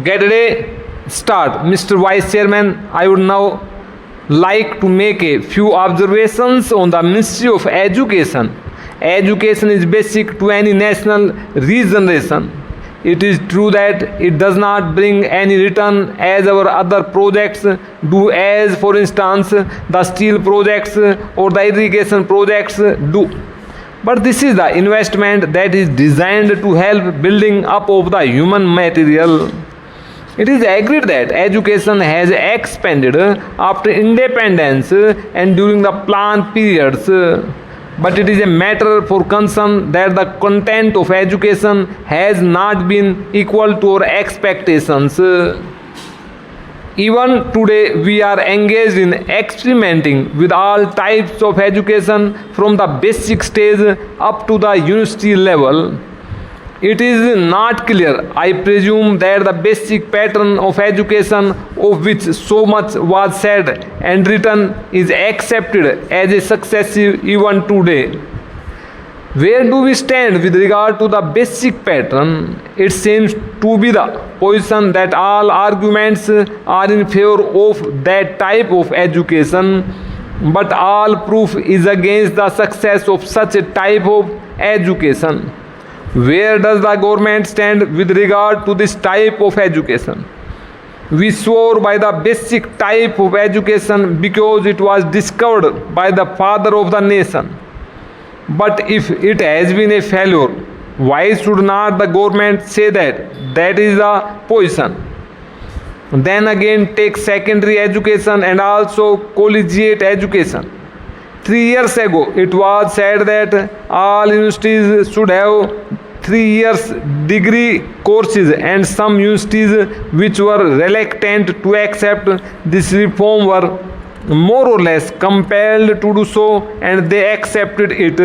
get a start. Mr. Vice Chairman, I would now like to make a few observations on the Ministry of Education. Education is basic to any national regeneration. It is true that it does not bring any return as our other projects do, as for instance the steel projects or the irrigation projects do. But this is the investment that is designed to help building up of the human material. It is agreed that education has expanded after independence and during the planned periods. But it is a matter for concern that the content of education has not been equal to our expectations. Even today, we are engaged in experimenting with all types of education from the basic stage up to the university level. It is not clear, I presume, that the basic pattern of education of which so much was said and written is accepted as a success even today. Where do we stand with regard to the basic pattern? It seems to be the position that all arguments are in favor of that type of education, but all proof is against the success of such a type of education. Where does the government stand with regard to this type of education? We swore by the basic type of education because it was discovered by the father of the nation. But if it has been a failure, why should not the government say that? That is the position. Then again, take secondary education and also collegiate education. 3 years ago, it was said that all universities should have 3 years degree courses, and some universities which were reluctant to accept this reform were more or less compelled to do so, and they accepted it.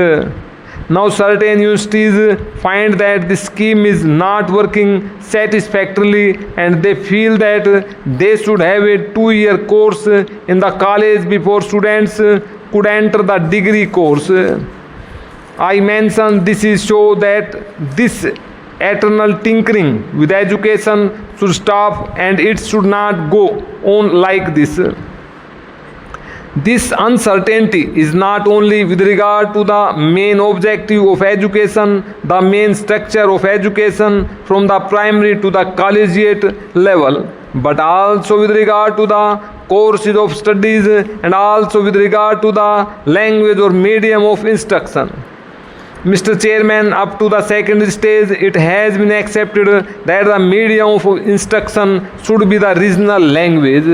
Now certain universities find that the scheme is not working satisfactorily, and they feel that they should have a 2-year course in the college before students could enter the degree course. I mention this is show that this eternal tinkering with education should stop, and it should not go on like this. This uncertainty is not only with regard to the main objective of education, the main structure of education from the primary to the collegiate level, but also with regard to the courses of studies and also with regard to the language or medium of instruction. Mr. Chairman, up to the secondary stage, it has been accepted that the medium of instruction should be the regional language.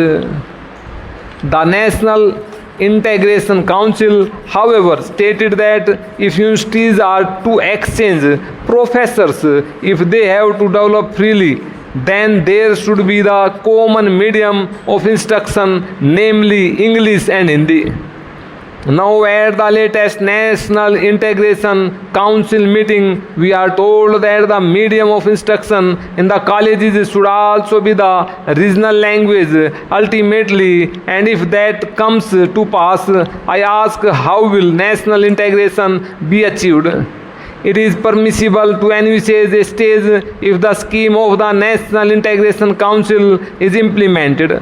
The National Integration Council, however, stated that if universities are to exchange professors, if they have to develop freely, then there should be the common medium of instruction, namely English and Hindi. Now at the latest National Integration Council meeting, we are told that the medium of instruction in the colleges should also be the regional language ultimately, and if that comes to pass, I ask how will national integration be achieved? It is permissible to envisage a stage if the scheme of the National Integration Council is implemented,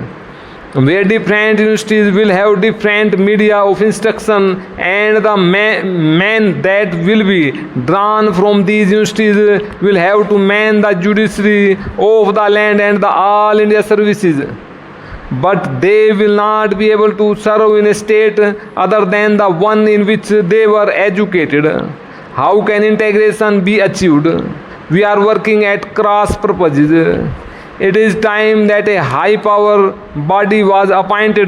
where different universities will have different media of instruction, and the men that will be drawn from these universities will have to man the judiciary of the land and the all India services. But they will not be able to serve in a state other than the one in which they were educated. How can integration be achieved? We are working at cross purposes. It is time that a high power body was appointed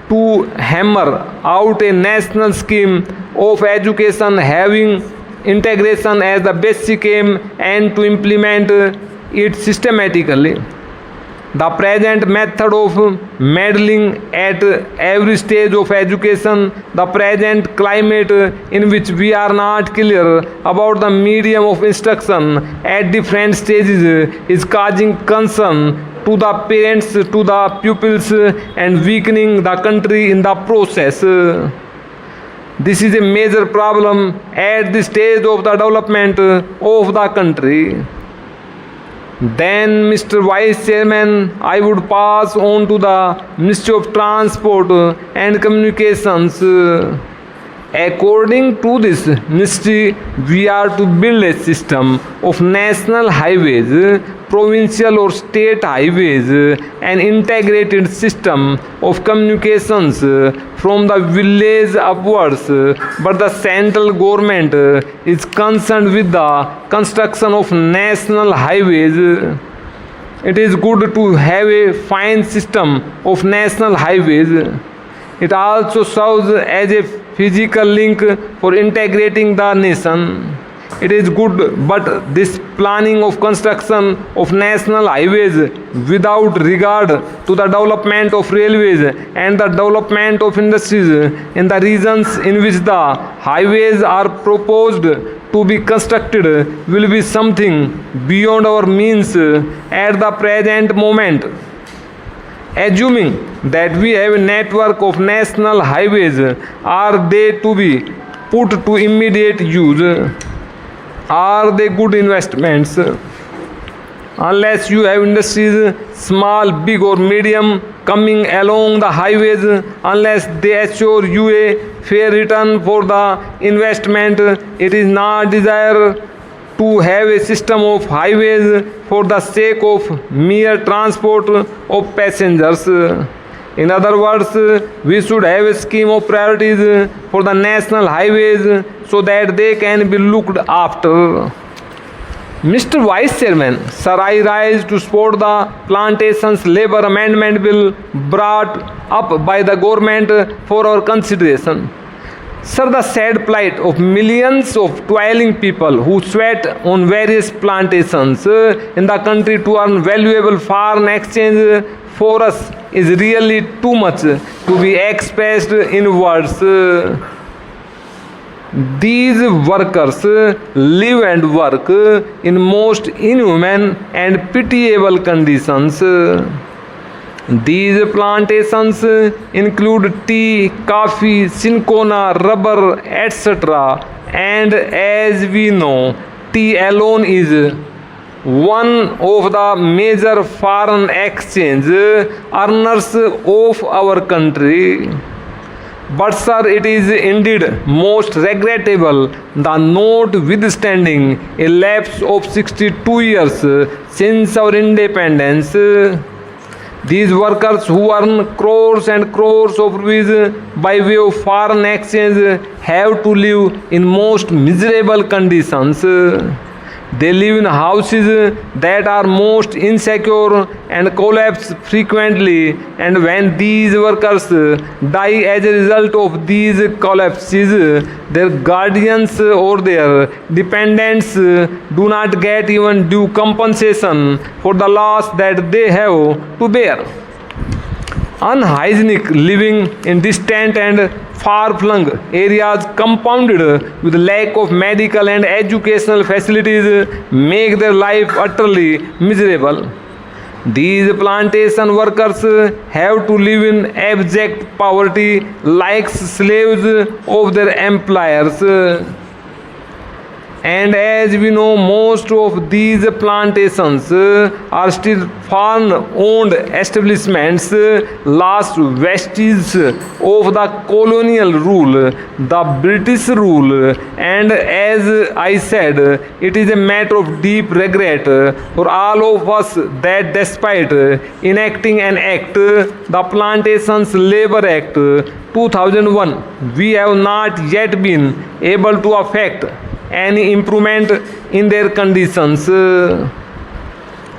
to hammer out a national scheme of education having integration as the basic aim and to implement it systematically. The present method of meddling at every stage of education, the present climate in which we are not clear about the medium of instruction at different stages is causing concern to the parents, to the pupils, and weakening the country in the process. This is a major problem at the stage of the development of the country. Then, Mr. Vice Chairman, I would pass on to the Ministry of Transport and Communications. According to this ministry, we are to build a system of national highways, provincial or state highways, an integrated system of communications from the village upwards. But the central government is concerned with the construction of national highways. It is good to have a fine system of national highways. It also serves as a physical link for integrating the nation. It is good, but this planning of construction of national highways without regard to the development of railways and the development of industries in the regions in which the highways are proposed to be constructed will be something beyond our means at the present moment. Assuming that we have a network of national highways, are they to be put to immediate use? Are they good investments? Unless you have industries, small, big or medium, coming along the highways, unless they assure you a fair return for the investment, it is not desire to have a system of highways for the sake of mere transport of passengers. In other words, we should have a scheme of priorities for the national highways so that they can be looked after. Mr. Vice Chairman, sir, I rise to support the Plantations Labour Amendment Bill brought up by the government for our consideration. Sir, the sad plight of millions of toiling people who sweat on various plantations in the country to earn valuable foreign exchange for us is really too much to be expressed in words. These workers live and work in most inhuman and pitiable conditions. These plantations include tea, coffee, cinchona, rubber, etc. And as we know, tea alone is one of the major foreign exchange earners of our country. But sir, it is indeed most regrettable that notwithstanding a lapse of 62 years since our independence, these workers who earn crores and crores of rupees by way of foreign exchange have to live in most miserable conditions. They live in houses that are most insecure and collapse frequently, and when these workers die as a result of these collapses, their guardians or their dependents do not get even due compensation for the loss that they have to bear. Unhygienic living in distant and far-flung areas compounded with lack of medical and educational facilities make their life utterly miserable. These plantation workers have to live in abject poverty like slaves of their employers. And as we know, most of these plantations are still foreign-owned establishments, last vestiges of the colonial rule, the British rule. And as I said, it is a matter of deep regret for all of us that despite enacting an act, the Plantations Labour Act 2001, we have not yet been able to effect any improvement in their conditions.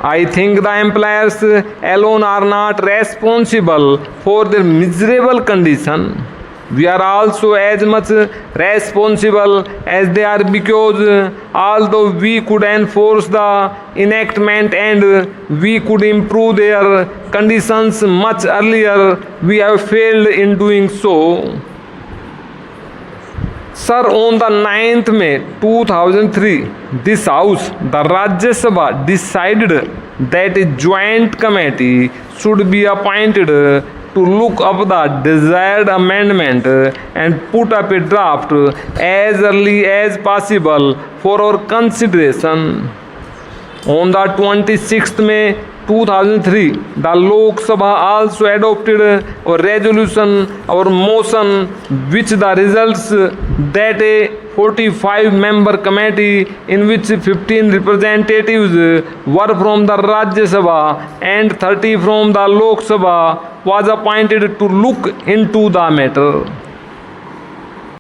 I think the employers alone are not responsible for their miserable condition. We are also as much responsible as they are, because although we could enforce the enactment and we could improve their conditions much earlier, we have failed in doing so. Sir, on the 9th May 2003, this House, the Rajya Sabha, decided that a joint committee should be appointed to look up the desired amendment and put up a draft as early as possible for our consideration. On the 26th May 2003, the Lok Sabha also adopted a resolution or motion which the results that a 45-member committee in which 15 representatives were from the Rajya Sabha and 30 from the Lok Sabha was appointed to look into the matter.